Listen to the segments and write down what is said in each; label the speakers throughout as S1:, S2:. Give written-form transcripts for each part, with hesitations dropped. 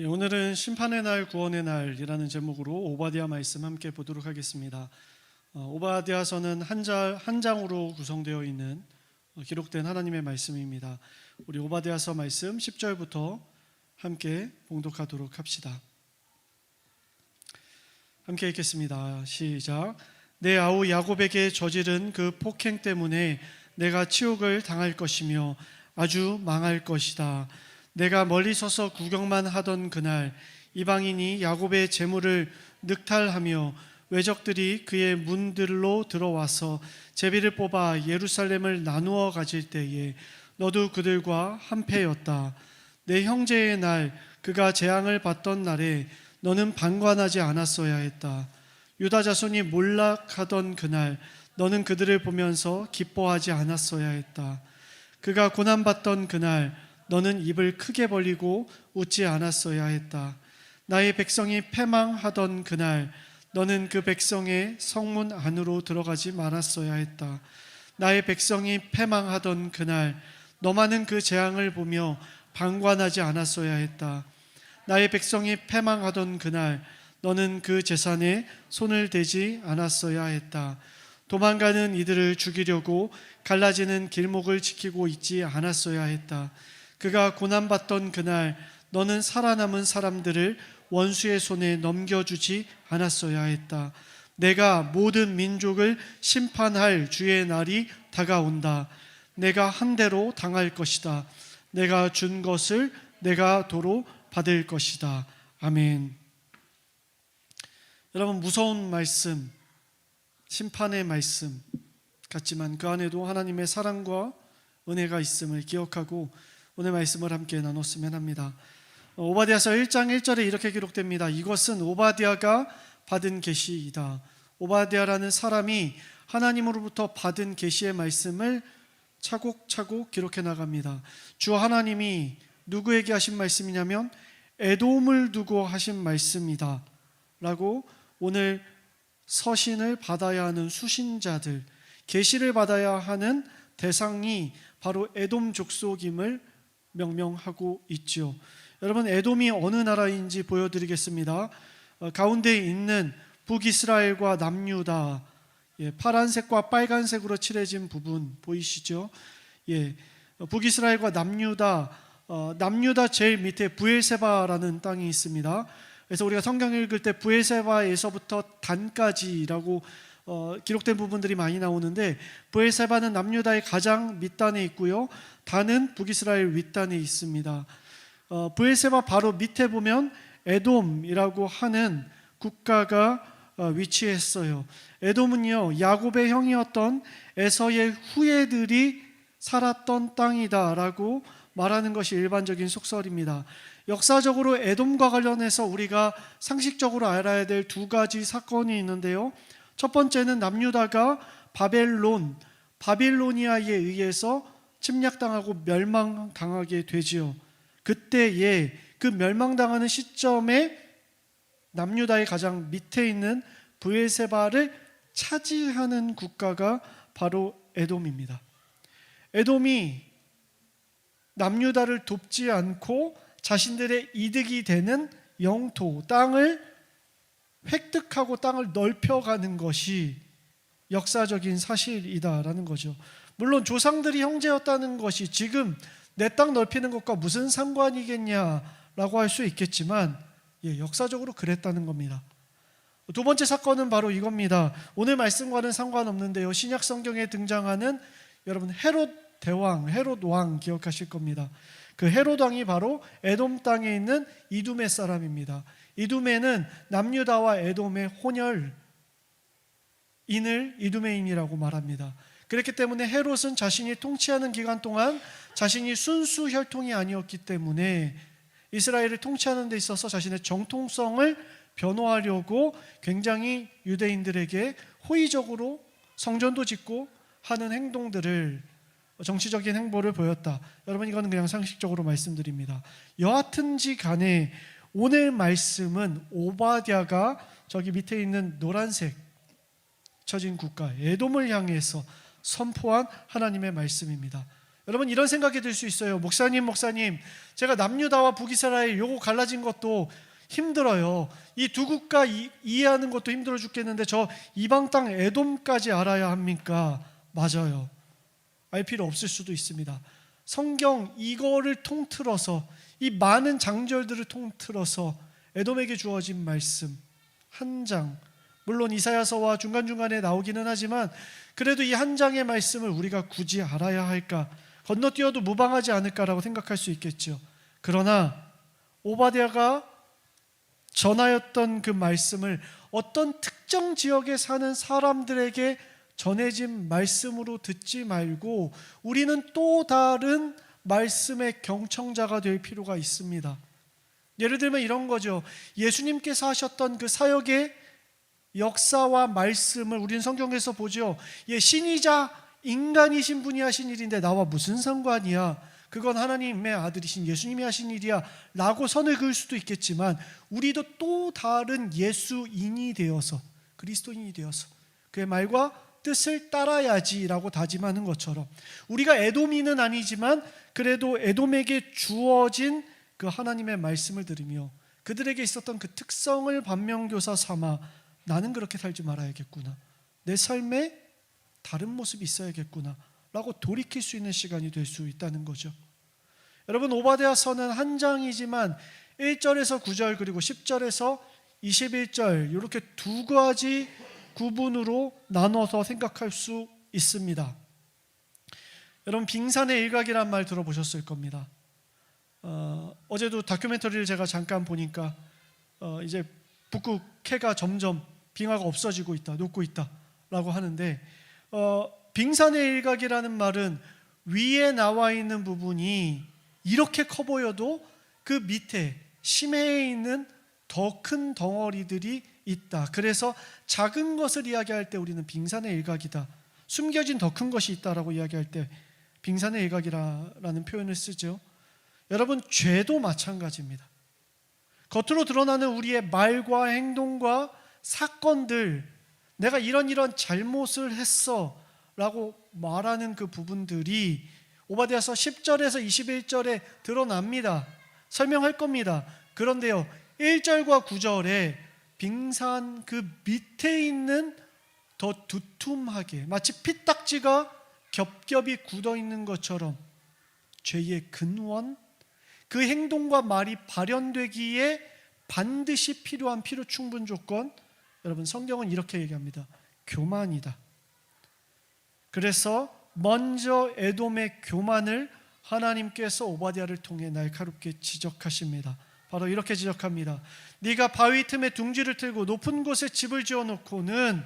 S1: 오늘은 심판의 날, 구원의 날이라는 제목으로 오바댜 말씀 함께 보도록 하겠습니다. 오바댜서는 한 장으로 구성되어 있는 기록된 하나님의 말씀입니다. 우리 오바댜서 말씀 10절부터 함께 봉독하도록 합시다. 함께 읽겠습니다. 시작. 내 아우 야곱에게 저지른 그 폭행 때문에 내가 치욕을 당할 것이며 아주 망할 것이다. 내가 멀리 서서 구경만 하던 그날 이방인이 야곱의 재물을 늑탈하며 외적들이 그의 문들로 들어와서 제비를 뽑아 예루살렘을 나누어 가질 때에 너도 그들과 한패였다. 내 형제의 날 그가 재앙을 받던 날에 너는 방관하지 않았어야 했다. 유다 자손이 몰락하던 그날 너는 그들을 보면서 기뻐하지 않았어야 했다. 그가 고난받던 그날 너는 입을 크게 벌리고 웃지 않았어야 했다. 나의 백성이 패망하던 그날 너는 그 백성의 성문 안으로 들어가지 말았어야 했다. 나의 백성이 패망하던 그날 너만은 그 재앙을 보며 방관하지 않았어야 했다. 나의 백성이 패망하던 그날 너는 그 재산에 손을 대지 않았어야 했다. 도망가는 이들을 죽이려고 갈라지는 길목을 지키고 있지 않았어야 했다. 그가 고난받던 그날 너는 살아남은 사람들을 원수의 손에 넘겨주지 않았어야 했다. 내가 모든 민족을 심판할 주의 날이 다가온다. 내가 한 대로 당할 것이다. 내가 준 것을 내가 도로 받을 것이다. 아멘. 여러분, 무서운 말씀, 심판의 말씀 같지만 그 안에도 하나님의 사랑과 은혜가 있음을 기억하고 오늘 말씀을 함께 나눴으면 합니다. 오바댜서 1장 1절에 이렇게 기록됩니다. 이것은 오바댜가 받은 계시이다. 오바댜라는 사람이 하나님으로부터 받은 계시의 말씀을 차곡차곡 기록해 나갑니다. 주 하나님이 누구에게 하신 말씀이냐면 에돔을 두고 하신 말씀이다 라고 오늘 서신을 받아야 하는 수신자들, 계시를 받아야 하는 대상이 바로 에돔 족속임을 명명하고 있죠. 여러분, 에돔이 어느 나라인지 보여드리겠습니다. 가운데 있는 북이스라엘과 남유다, 파란색과 빨간색으로 칠해진 부분 보이시죠? 북이스라엘과 남유다, 남유다 제일 밑에 브엘세바라는 땅이 있습니다. 그래서 우리가 성경 읽을 때 브엘세바에서부터 단까지라고 기록된 부분들이 많이 나오는데, 브엘세바는 남유다의 가장 밑단에 있고요, 단은 북이스라엘 윗단에 있습니다. 브엘세바 바로 밑에 보면 에돔이라고 하는 국가가 위치했어요. 에돔은요, 야곱의 형이었던 에서의 후예들이 살았던 땅이다라고 말하는 것이 일반적인 속설입니다. 역사적으로 에돔과 관련해서 우리가 상식적으로 알아야 될 두 가지 사건이 있는데요. 첫 번째는 남유다가 바빌로니아에 의해서 침략당하고 멸망당하게 되지요. 그때에 그 멸망당하는 시점에 남유다의 가장 밑에 있는 브엘세바를 차지하는 국가가 바로 에돔입니다. 에돔이 남유다를 돕지 않고 자신들의 이득이 되는 영토, 땅을 획득하고 땅을 넓혀가는 것이 역사적인 사실이다라는 거죠. 물론 조상들이 형제였다는 것이 지금 내 땅 넓히는 것과 무슨 상관이겠냐라고 할 수 있겠지만 역사적으로 그랬다는 겁니다. 두 번째 사건은 바로 이겁니다. 오늘 말씀과는 상관없는데요, 신약 성경에 등장하는 여러분 헤롯 대왕, 헤롯 왕 기억하실 겁니다. 그 헤롯 왕이 바로 에돔 땅에 있는 이두메 사람입니다. 이두메는 남유다와 에돔의 혼혈인을 이두메인이라고 말합니다. 그렇기 때문에 헤롯은 자신이 통치하는 기간 동안 자신이 순수 혈통이 아니었기 때문에 이스라엘을 통치하는 데 있어서 자신의 정통성을 변호하려고 굉장히 유대인들에게 호의적으로 성전도 짓고 하는 행동들을, 정치적인 행보를 보였다. 여러분, 이거는 그냥 상식적으로 말씀드립니다. 여하튼지 간에 오늘 말씀은 오바댜가 저기 밑에 있는 노란색 쳐진 국가 에돔을 향해서 선포한 하나님의 말씀입니다. 여러분, 이런 생각이 들 수 있어요. 목사님, 제가 남유다와 북이스라엘 요거 갈라진 것도 힘들어요. 이 두 국가 이해하는 것도 힘들어 죽겠는데 저 이방 땅 에돔까지 알아야 합니까? 맞아요. 알 필요 없을 수도 있습니다. 성경 이거를 통틀어서, 이 많은 장절들을 통틀어서 에돔에게 주어진 말씀 한 장, 물론 이사야서와 중간중간에 나오기는 하지만 그래도 이 한 장의 말씀을 우리가 굳이 알아야 할까? 건너뛰어도 무방하지 않을까라고 생각할 수 있겠죠. 그러나 오바댜가 전하였던 그 말씀을 어떤 특정 지역에 사는 사람들에게 전해진 말씀으로 듣지 말고 우리는 또 다른 말씀의 경청자가 될 필요가 있습니다. 예를 들면 이런 거죠. 예수님께서 하셨던 그 사역의 역사와 말씀을 우리는 성경에서 보죠. 신이자 인간이신 분이 하신 일인데 나와 무슨 상관이야? 그건 하나님의 아들이신 예수님이 하신 일이야 라고 선을 그을 수도 있겠지만, 우리도 또 다른 예수인이 되어서, 그리스도인이 되어서 그의 말과 뜻을 따라야지 라고 다짐하는 것처럼, 우리가 에돔인은 아니지만 그래도 에돔에게 주어진 그 하나님의 말씀을 들으며 그들에게 있었던 그 특성을 반면교사 삼아 나는 그렇게 살지 말아야겠구나, 내 삶에 다른 모습이 있어야겠구나 라고 돌이킬 수 있는 시간이 될 수 있다는 거죠. 여러분, 오바댜서는 한 장이지만 1절에서 9절 그리고 10절에서 21절 이렇게 두 가지 구분으로 나눠서 생각할 수 있습니다. 여러분, 빙산의 일각이란 말 들어보셨을 겁니다. 어제도 다큐멘터리를 제가 잠깐 보니까 이제 북극 해가 점점 빙하가 없어지고 있다, 녹고 있다라고 하는데, 빙산의 일각이라는 말은 위에 나와 있는 부분이 이렇게 커 보여도 그 밑에 심해에 있는 더 큰 덩어리들이 있다. 그래서 작은 것을 이야기할 때 우리는 빙산의 일각이다, 숨겨진 더 큰 것이 있다라고 이야기할 때 빙산의 일각이라는 표현을 쓰죠. 여러분, 죄도 마찬가지입니다. 겉으로 드러나는 우리의 말과 행동과 사건들, 내가 이런 잘못을 했어 라고 말하는 그 부분들이 오바댜서 10절에서 21절에 드러납니다. 설명할 겁니다. 그런데요, 1절과 9절에 빙산 그 밑에 있는 더 두툼하게 마치 피딱지가 겹겹이 굳어 있는 것처럼 죄의 근원, 그 행동과 말이 발현되기에 반드시 필요한 필요 충분 조건, 여러분 성경은 이렇게 얘기합니다. 교만이다. 그래서 먼저 에돔의 교만을 하나님께서 오바댜를 통해 날카롭게 지적하십니다. 바로 이렇게 지적합니다. 네가 바위 틈에 둥지를 틀고 높은 곳에 집을 지어놓고는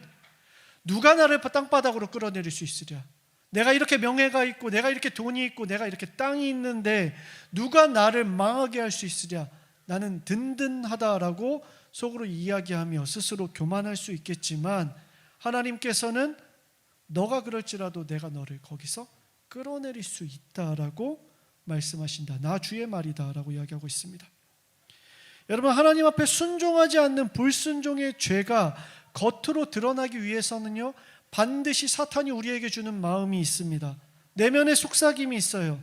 S1: 누가 나를 땅바닥으로 끌어내릴 수 있으랴? 내가 이렇게 명예가 있고 내가 이렇게 돈이 있고 내가 이렇게 땅이 있는데 누가 나를 망하게 할 수 있으랴? 나는 든든하다라고 속으로 이야기하며 스스로 교만할 수 있겠지만, 하나님께서는 너가 그럴지라도 내가 너를 거기서 끌어내릴 수 있다라고 말씀하신다. 나 주의 말이다 라고 이야기하고 있습니다. 여러분, 하나님 앞에 순종하지 않는 불순종의 죄가 겉으로 드러나기 위해서는요, 반드시 사탄이 우리에게 주는 마음이 있습니다. 내면의 속삭임이 있어요.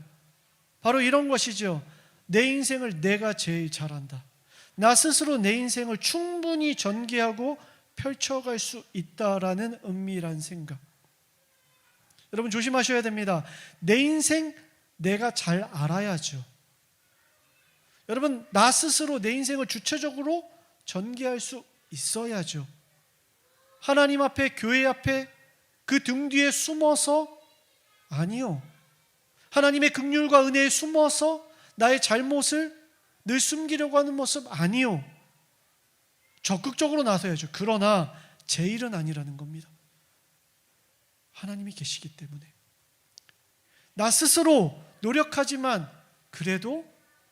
S1: 바로 이런 것이죠. 내 인생을 내가 제일 잘한다, 나 스스로 내 인생을 충분히 전개하고 펼쳐갈 수 있다라는 은밀한 생각. 여러분, 조심하셔야 됩니다. 내 인생 내가 잘 알아야죠. 여러분, 나 스스로 내 인생을 주체적으로 전개할 수 있어야죠. 하나님 앞에, 교회 앞에, 그 등 뒤에 숨어서 아니요, 하나님의 긍휼과 은혜에 숨어서 나의 잘못을 늘 숨기려고 하는 모습 아니요, 적극적으로 나서야죠. 그러나 제 일은 아니라는 겁니다. 하나님이 계시기 때문에 나 스스로 노력하지만 그래도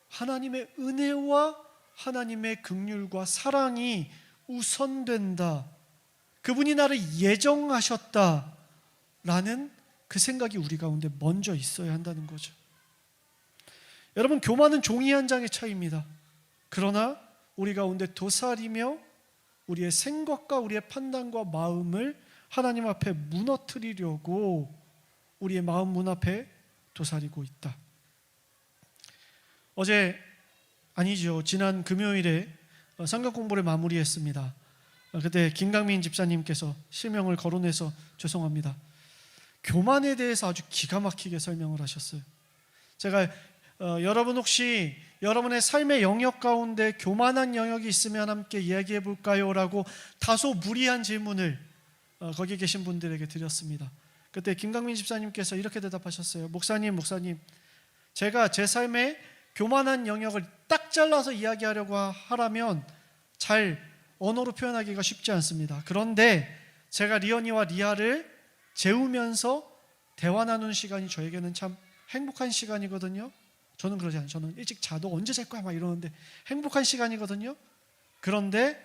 S1: 하나님의 은혜와 하나님의 긍휼과 사랑이 우선된다, 그분이 나를 예정하셨다라는 그 생각이 우리 가운데 먼저 있어야 한다는 거죠. 여러분, 교만은 종이 한 장의 차이입니다. 그러나 우리 가운데 도살이며 우리의 생각과 우리의 판단과 마음을 하나님 앞에 무너뜨리려고 우리의 마음 문 앞에 도사리고 있다. 어제 아니죠. 지난 금요일에 성경 공부를 마무리했습니다. 그때 김강민 집사님께서 실명을 거론해서 죄송합니다. 교만에 대해서 아주 기가 막히게 설명을 하셨어요. 제가 여러분 혹시 여러분의 삶의 영역 가운데 교만한 영역이 있으면 함께 이야기해 볼까요? 라고 다소 무리한 질문을 거기 계신 분들에게 드렸습니다. 그때 김강민 집사님께서 이렇게 대답하셨어요. 목사님, 제가 제 삶의 교만한 영역을 딱 잘라서 이야기하려고 하라면 잘 언어로 표현하기가 쉽지 않습니다. 그런데 제가 리언이와 리아를 재우면서 대화 나누는 시간이 저에게는 참 행복한 시간이거든요. 저는 그러지 않아요. 저는 일찍 자도 언제 잘 거야 막 이러는데 행복한 시간이거든요. 그런데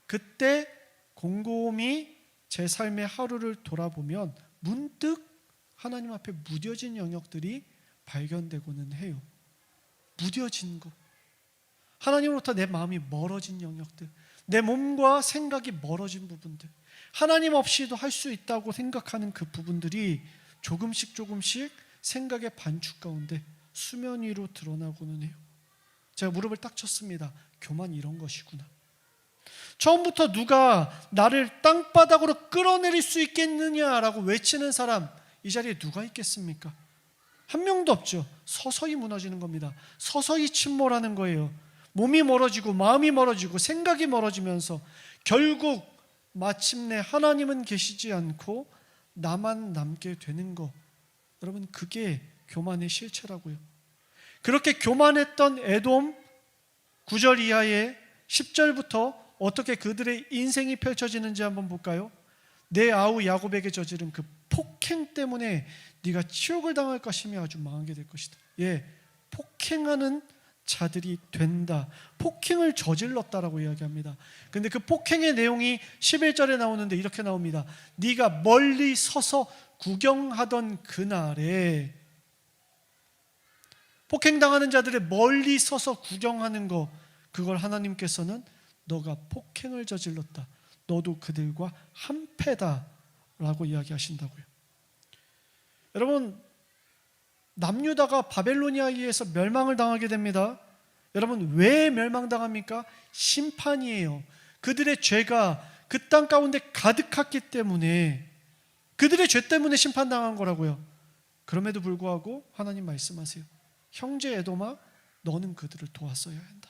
S1: 그때 곰곰이 제 삶의 하루를 돌아보면 문득 하나님 앞에 무뎌진 영역들이 발견되고는 해요. 무뎌진 것, 하나님으로부터 내 마음이 멀어진 영역들, 내 몸과 생각이 멀어진 부분들, 하나님 없이도 할 수 있다고 생각하는 그 부분들이 조금씩 생각의 반축 가운데 수면 위로 드러나고는 해요. 제가 무릎을 딱 쳤습니다. 교만 이런 것이구나. 처음부터 누가 나를 땅바닥으로 끌어내릴 수 있겠느냐라고 외치는 사람 이 자리에 누가 있겠습니까? 한 명도 없죠. 서서히 무너지는 겁니다. 서서히 침몰하는 거예요. 몸이 멀어지고 마음이 멀어지고 생각이 멀어지면서 결국 마침내 하나님은 계시지 않고 나만 남게 되는 거. 여러분, 그게 교만의 실체라고요. 그렇게 교만했던 에돔 9절 이하의 10절부터 어떻게 그들의 인생이 펼쳐지는지 한번 볼까요? 내 아우 야곱에게 저지른 그 폭행 때문에 네가 치욕을 당할 것이며 아주 망하게 될 것이다. 폭행하는 자들이 된다. 폭행을 저질렀다라고 이야기합니다. 근데 그 폭행의 내용이 11절에 나오는데 이렇게 나옵니다. 네가 멀리 서서 구경하던 그날에, 폭행당하는 자들의 멀리 서서 구경하는 거, 그걸 하나님께서는 너가 폭행을 저질렀다, 너도 그들과 한패다 라고 이야기하신다고요. 여러분, 남유다가 바벨로니아에 의해서 멸망을 당하게 됩니다. 여러분, 왜 멸망당합니까? 심판이에요. 그들의 죄가 그 땅 가운데 가득했기 때문에, 그들의 죄 때문에 심판당한 거라고요. 그럼에도 불구하고 하나님 말씀하세요. 형제 에돔아, 너는 그들을 도왔어야 한다.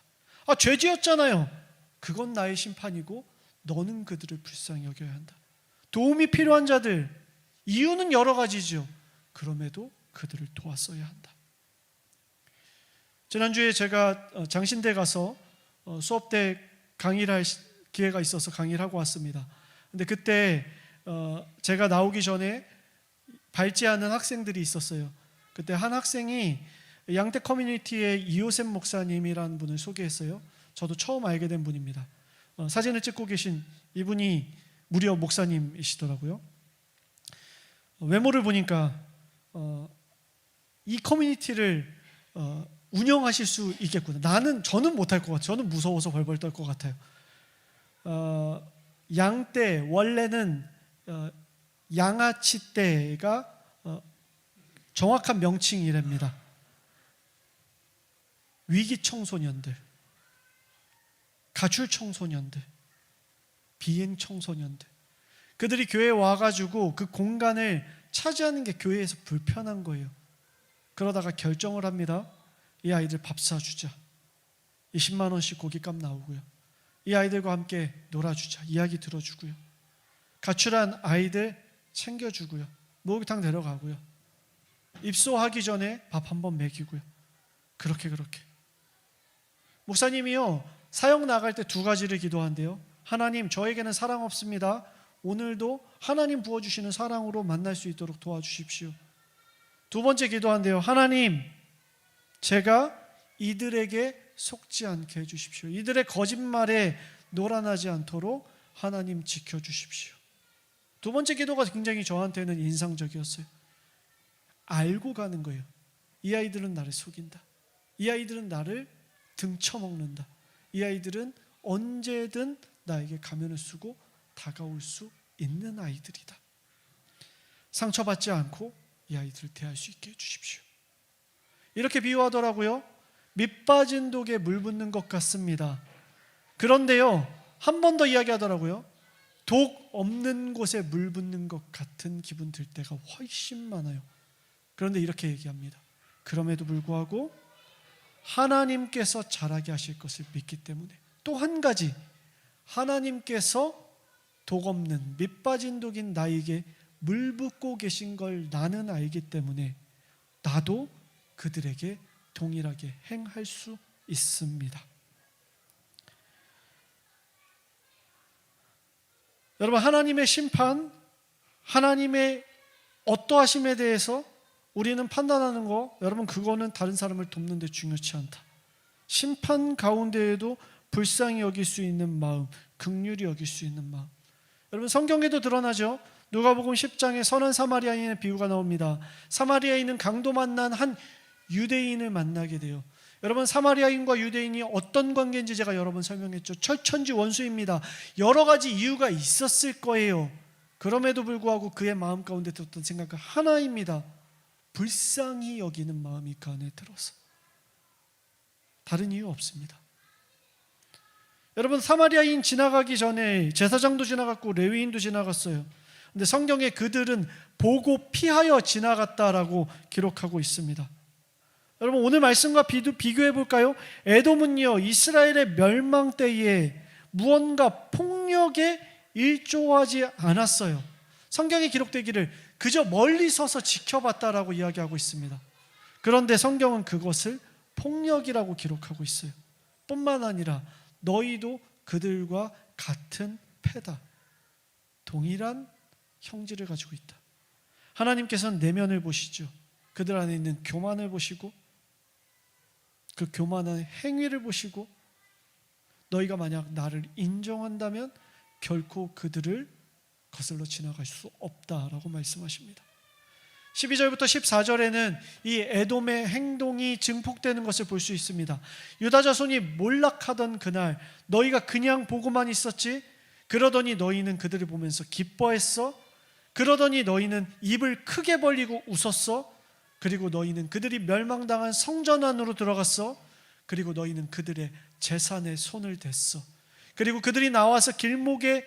S1: 죄 지었잖아요. 그건 나의 심판이고 너는 그들을 불쌍히 여겨야 한다. 도움이 필요한 자들, 이유는 여러 가지죠. 그럼에도 그들을 도왔어야 한다. 지난주에 제가 장신대 가서 수업 때 강의를 할 기회가 있어서 강의를 하고 왔습니다. 근데 그때 제가 나오기 전에 밟지 않은 학생들이 있었어요. 그때 한 학생이 양태 커뮤니티의 이호셉 목사님이라는 분을 소개했어요. 저도 처음 알게 된 분입니다. 사진을 찍고 계신 이분이 무려 목사님이시더라고요. 외모를 보니까 이 커뮤니티를 운영하실 수 있겠구나. 저는 못할 것 같아요. 저는 무서워서 벌벌 떨 것 같아요. 양떼, 원래는 양아치 떼가 정확한 명칭이랍니다. 위기 청소년들, 가출 청소년들, 비행 청소년들, 그들이 교회에 와가지고 그 공간을 차지하는 게 교회에서 불편한 거예요. 그러다가 결정을 합니다. 이 아이들 밥 사주자. 20만 원씩 고깃값 나오고요. 이 아이들과 함께 놀아주자. 이야기 들어주고요. 가출한 아이들 챙겨주고요. 목욕탕 데려가고요. 입소하기 전에 밥 한 번 먹이고요. 그렇게 목사님이요, 사역 나갈 때 두 가지를 기도한대요. 하나님, 저에게는 사랑 없습니다. 오늘도 하나님 부어주시는 사랑으로 만날 수 있도록 도와주십시오. 두 번째 기도한대요. 하나님, 제가 이들에게 속지 않게 해주십시오. 이들의 거짓말에 놀아나지 않도록 하나님 지켜주십시오. 두 번째 기도가 굉장히 저한테는 인상적이었어요. 알고 가는 거예요. 이 아이들은 나를 속인다. 이 아이들은 나를 등쳐먹는다. 이 아이들은 언제든 나에게 가면을 쓰고 다가올 수 있는 아이들이다. 상처받지 않고 이 아이들을 대할 수 있게 해주십시오. 이렇게 비유하더라고요. 밑빠진 독에 물 붓는 것 같습니다. 그런데요, 한 번 더 이야기하더라고요. 독 없는 곳에 물 붓는 것 같은 기분 들 때가 훨씬 많아요. 그런데 이렇게 얘기합니다. 그럼에도 불구하고 하나님께서 자라게 하실 것을 믿기 때문에, 또 한 가지, 하나님께서 독 없는 밑빠진 독인 나에게 물 붓고 계신 걸 나는 알기 때문에 나도 그들에게 동일하게 행할 수 있습니다. 여러분, 하나님의 심판, 하나님의 어떠하심에 대해서 우리는 판단하는 거, 여러분, 그거는 다른 사람을 돕는 데 중요치 않다. 심판 가운데에도 불쌍히 여길 수 있는 마음, 긍휼히 여길 수 있는 마음, 여러분, 성경에도 드러나죠. 누가복음 10장에 선한 사마리아인의 비유가 나옵니다. 사마리아인은 강도 만난 한 유대인을 만나게 돼요. 여러분, 사마리아인과 유대인이 어떤 관계인지 제가 여러 번 설명했죠. 철천지 원수입니다. 여러 가지 이유가 있었을 거예요. 그럼에도 불구하고 그의 마음 가운데 들었던 생각은 하나입니다. 불쌍히 여기는 마음이 그 안에 들어서, 다른 이유 없습니다. 여러분, 사마리아인 지나가기 전에 제사장도 지나갔고 레위인도 지나갔어요. 근데 성경에 그들은 보고 피하여 지나갔다라고 기록하고 있습니다. 여러분, 오늘 말씀과 비교해 볼까요? 에돔은요, 이스라엘의 멸망 때에 무언가 폭력에 일조하지 않았어요. 성경에 기록되기를 그저 멀리 서서 지켜봤다라고 이야기하고 있습니다. 그런데 성경은 그것을 폭력이라고 기록하고 있어요. 뿐만 아니라 너희도 그들과 같은 패다, 동일한 형질을 가지고 있다. 하나님께서는 내면을 보시죠. 그들 안에 있는 교만을 보시고 그 교만한 행위를 보시고, 너희가 만약 나를 인정한다면 결코 그들을 거슬러 지나갈 수 없다라고 말씀하십니다. 12절부터 14절에는 이 에돔의 행동이 증폭되는 것을 볼 수 있습니다. 유다 자손이 몰락하던 그날, 너희가 그냥 보고만 있었지? 그러더니 너희는 그들을 보면서 기뻐했어? 그러더니 너희는 입을 크게 벌리고 웃었어? 그리고 너희는 그들이 멸망당한 성전 안으로 들어갔어? 그리고 너희는 그들의 재산에 손을 댔어? 그리고 그들이 나와서 길목에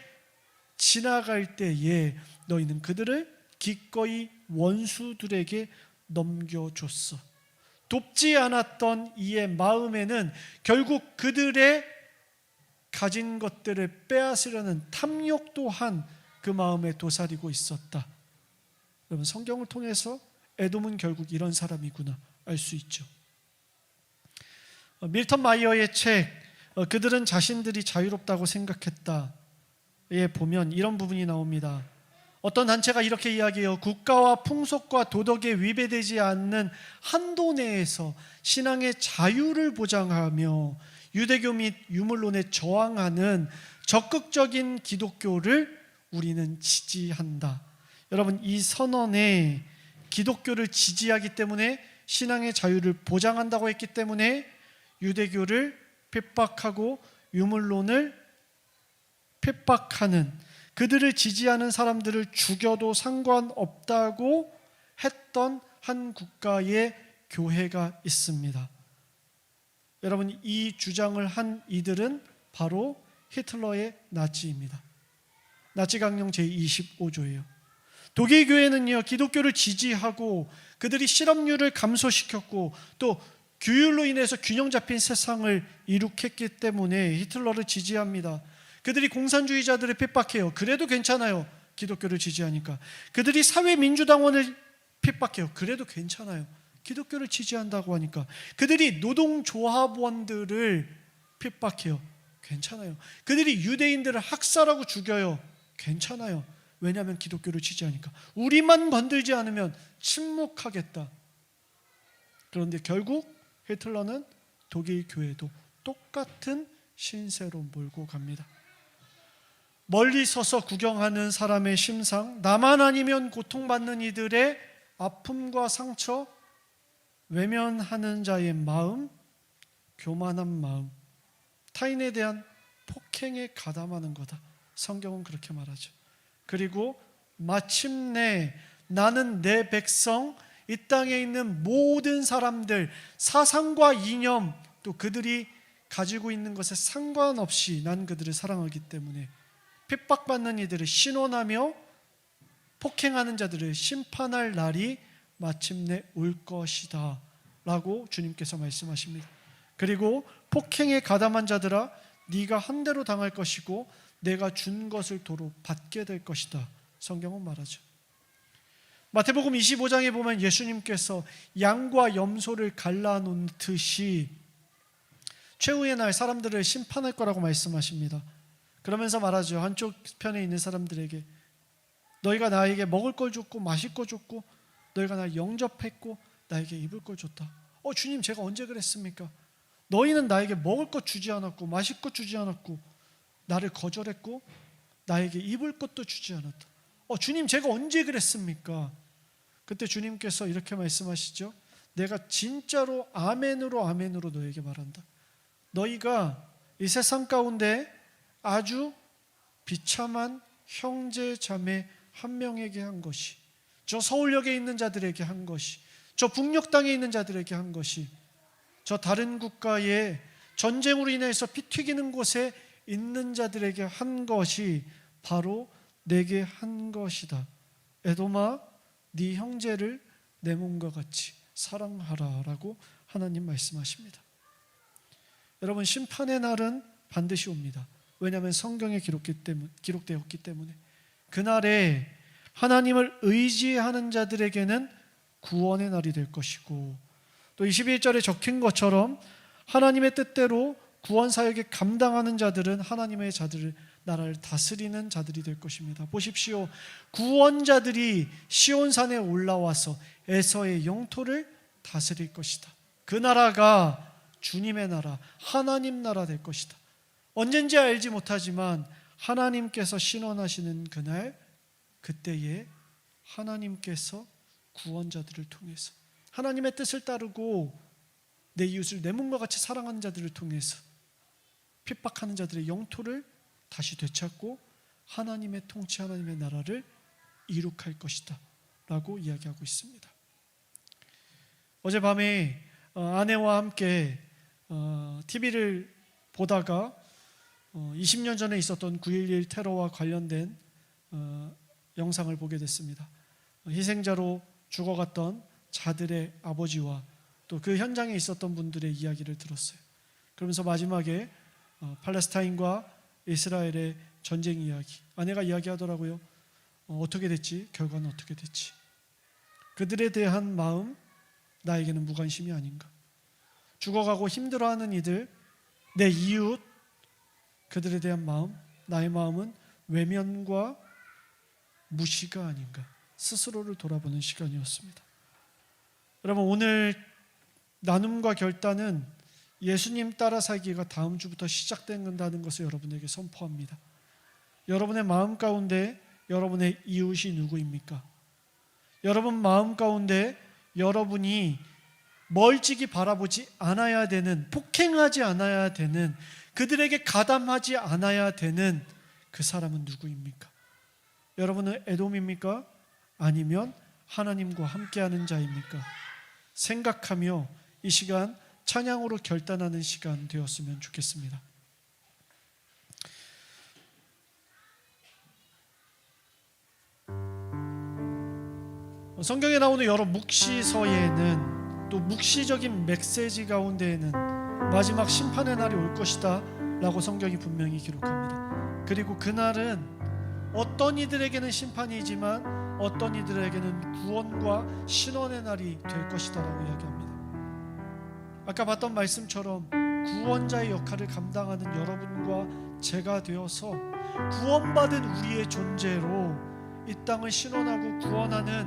S1: 지나갈 때에 너희는 그들을 기꺼이 원수들에게 넘겨줬어. 돕지 않았던 이의 마음에는 결국 그들의 가진 것들을 빼앗으려는 탐욕 또한 그 마음에 도사리고 있었다. 여러분, 성경을 통해서 에돔은 결국 이런 사람이구나 알 수 있죠. 밀턴 마이어의 책 그들은 자신들이 자유롭다고 생각했다에 보면 이런 부분이 나옵니다. 어떤 단체가 이렇게 이야기해요. 국가와 풍속과 도덕에 위배되지 않는 한도 내에서 신앙의 자유를 보장하며 유대교 및 유물론에 저항하는 적극적인 기독교를 우리는 지지한다. 여러분, 이 선언에 기독교를 지지하기 때문에, 신앙의 자유를 보장한다고 했기 때문에 유대교를 핍박하고 유물론을 핍박하는, 그들을 지지하는 사람들을 죽여도 상관없다고 했던 한 국가의 교회가 있습니다. 여러분, 이 주장을 한 이들은 바로 히틀러의 나치입니다. 나치 강령 제25조예요. 독일 교회는요, 기독교를 지지하고 그들이 실업률을 감소시켰고 또 규율로 인해서 균형 잡힌 세상을 이룩했기 때문에 히틀러를 지지합니다. 그들이 공산주의자들을 핍박해요. 그래도 괜찮아요. 기독교를 지지하니까. 그들이 사회민주당원을 핍박해요. 그래도 괜찮아요. 기독교를 지지한다고 하니까. 그들이 노동조합원들을 핍박해요. 괜찮아요. 그들이 유대인들을 학살하고 죽여요. 괜찮아요. 왜냐하면 기독교를 지지하니까. 우리만 건들지 않으면 침묵하겠다. 그런데 결국 히틀러는 독일 교회도 똑같은 신세로 몰고 갑니다. 멀리 서서 구경하는 사람의 심상, 나만 아니면 고통받는 이들의 아픔과 상처, 외면하는 자의 마음, 교만한 마음, 타인에 대한 폭행에 가담하는 거다. 성경은 그렇게 말하죠. 그리고 마침내 나는 내 백성 이 땅에 있는 모든 사람들, 사상과 이념, 또 그들이 가지고 있는 것에 상관없이 난 그들을 사랑하기 때문에 핍박받는 이들을 신원하며 폭행하는 자들을 심판할 날이 마침내 올 것이다 라고 주님께서 말씀하십니다. 그리고 폭행에 가담한 자들아, 네가 한 대로 당할 것이고 내가 준 것을 도로 받게 될 것이다, 성경은 말하죠. 마태복음 25장에 보면 예수님께서 양과 염소를 갈라놓듯이 최후의 날 사람들을 심판할 거라고 말씀하십니다. 그러면서 말하죠. 한쪽 편에 있는 사람들에게 너희가 나에게 먹을 걸 줬고 마실 걸 줬고 너희가 날 영접했고 나에게 입을 걸 줬다. 주님, 제가 언제 그랬습니까? 너희는 나에게 먹을 것 주지 않았고 마실 것 주지 않았고 나를 거절했고 나에게 입을 것도 주지 않았다. 주님, 제가 언제 그랬습니까? 그때 주님께서 이렇게 말씀하시죠. 내가 진짜로 아멘으로 아멘으로 너에게 말한다. 너희가 이 세상 가운데 아주 비참한 형제 자매 한 명에게 한 것이, 저 서울역에 있는 자들에게 한 것이, 저 북녘 땅에 있는 자들에게 한 것이, 저 다른 국가의 전쟁으로 인해서 피 튀기는 곳에 있는 자들에게 한 것이 바로 내게 한 것이다. 에돔아, 네 형제를 내 몸과 같이 사랑하라 라고 하나님 말씀하십니다. 여러분, 심판의 날은 반드시 옵니다. 왜냐하면 성경에 기록되었기 때문에. 그날에 하나님을 의지하는 자들에게는 구원의 날이 될 것이고, 또 21절에 적힌 것처럼 하나님의 뜻대로 구원 사역에 감당하는 자들은 하나님의 자들을, 나라를 다스리는 자들이 될 것입니다. 보십시오. 구원자들이 시온산에 올라와서 에서의 영토를 다스릴 것이다. 그 나라가 주님의 나라, 하나님 나라 될 것이다. 언젠지 알지 못하지만 하나님께서 신원하시는 그날, 그때에 하나님께서 구원자들을 통해서, 하나님의 뜻을 따르고 내 이웃을 내 몸과 같이 사랑하는 자들을 통해서 핍박하는 자들의 영토를 다시 되찾고 하나님의 통치, 하나님의 나라를 이룩할 것이다 라고 이야기하고 있습니다. 어젯밤에 아내와 함께 TV를 보다가 20년 전에 있었던 9.11 테러와 관련된 영상을 보게 됐습니다. 희생자로 죽어갔던 자들의 아버지와 또 그 현장에 있었던 분들의 이야기를 들었어요. 그러면서 마지막에 팔레스타인과 이스라엘의 전쟁 이야기, 아내가 이야기하더라고요. 어떻게 됐지? 결과는 어떻게 됐지? 그들에 대한 마음, 나에게는 무관심이 아닌가? 죽어가고 힘들어하는 이들, 내 이웃, 그들에 대한 마음, 나의 마음은 외면과 무시가 아닌가? 스스로를 돌아보는 시간이었습니다. 여러분, 오늘 나눔과 결단은 예수님 따라 살기가 다음 주부터 시작된다는 것을 여러분에게 선포합니다. 여러분의 마음 가운데 여러분의 이웃이 누구입니까? 여러분 마음 가운데 여러분이 멀찍이 바라보지 않아야 되는, 폭행하지 않아야 되는, 그들에게 가담하지 않아야 되는 그 사람은 누구입니까? 여러분은 에돔입니까? 아니면 하나님과 함께하는 자입니까? 생각하며 이 시간 찬양으로 결단하는 시간 되었으면 좋겠습니다. 성경에 나오는 여러 묵시서에는, 또 묵시적인 메시지 가운데에는 마지막 심판의 날이 올 것이다 라고 성경이 분명히 기록합니다. 그리고 그날은 어떤 이들에게는 심판이지만 어떤 이들에게는 구원과 신원의 날이 될 것이다 라고 이야기합니다. 아까 봤던 말씀처럼 구원자의 역할을 감당하는 여러분과 제가 되어서 구원받은 우리의 존재로 이 땅을 신원하고 구원하는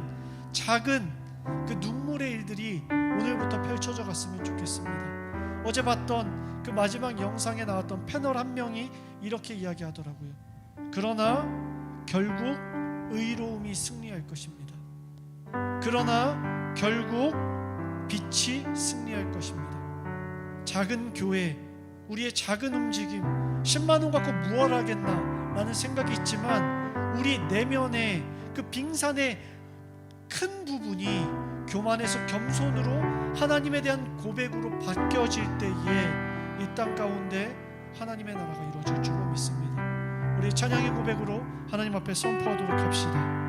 S1: 작은 그 눈물의 일들이 오늘부터 펼쳐져 갔으면 좋겠습니다. 어제 봤던 그 마지막 영상에 나왔던 패널 한 명이 이렇게 이야기하더라고요. 그러나 결국 의로움이 승리할 것입니다. 그러나 결국 빛이 승리할 것입니다. 작은 교회, 우리의 작은 움직임, 10만 원 갖고 무엇 하겠나 라는 생각이 있지만 우리 내면의 그 빙산의 큰 부분이 교만에서 겸손으로 하나님에 대한 고백으로 바뀌어질 때에 이 땅 가운데 하나님의 나라가 이루어질 줄로 믿습니다. 우리 찬양의 고백으로 하나님 앞에 선포하도록 합시다.